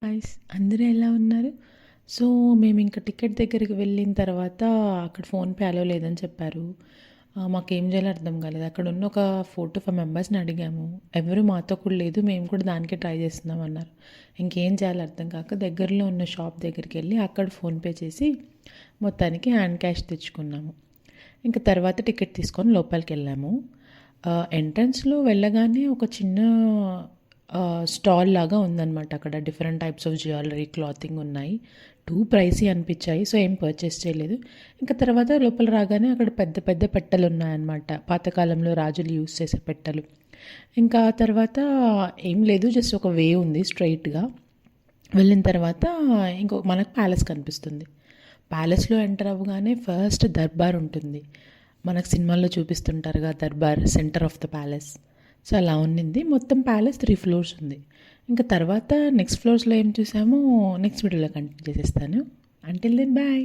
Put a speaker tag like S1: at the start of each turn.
S1: Guys అందరూ ఎలా ఉన్నారు? సో మేము ఇంకా టికెట్ దగ్గరికి వెళ్ళిన తర్వాత అక్కడ ఫోన్‌పే అలో లేదని చెప్పారు. మాకేం చేయాలో అర్థం కాలేదు. అక్కడ ఉన్న ఒక 4-5 మెంబర్స్‌ని అడిగాము. ఎవరు మాతో కూడా లేదు. మేము కూడా దానికే ట్రై చేస్తున్నాం అన్నారు. ఇంకేం చేయాలో అర్థం కాక దగ్గరలో ఉన్న షాప్ దగ్గరికి వెళ్ళి అక్కడ ఫోన్‌పే చేసి మొత్తానికి హ్యాండ్ క్యాష్ తెచ్చుకున్నాము. ఇంక తర్వాత టికెట్ తీసుకొని లోపలికెళ్ళాము. ఎంట్రన్స్‌లో వెళ్ళగానే ఒక చిన్న స్టాల్ లాగా ఉందనమాట. అక్కడ different types of jewellery, clothing ఉన్నాయి. టూ ప్రైసీ అనిపించాయి. సో ఏం పర్చేస్ చేయలేదు. ఇంకా తర్వాత లోపల రాగానే అక్కడ పెద్ద పెద్ద పెట్టెలు ఉన్నాయన్నమాట. పాతకాలంలో రాజులు యూజ్ చేసే పెట్టెలు. ఇంకా తర్వాత ఏం లేదు, జస్ట్ ఒక వే ఉంది స్ట్రెయిట్‌గా. వెళ్ళిన తర్వాత మనకు ప్యాలెస్ కనిపిస్తుంది. ప్యాలెస్‌లో ఎంటర్ అవ్వగానే ఫస్ట్ దర్బార్ ఉంటుంది. మనకు సినిమాల్లో చూపిస్తుంటారుగా durbar centre of the palace. So అలా ఉన్నింది. మొత్తం ప్యాలెస్ 3 ఫ్లోర్స్ ఉంది. ఇంకా తర్వాత నెక్స్ట్ ఫ్లోర్స్‌లో ఏం చూసామో నెక్స్ట్ వీడియోలో కంటిన్యూ చేసేస్తాను. Until then bye.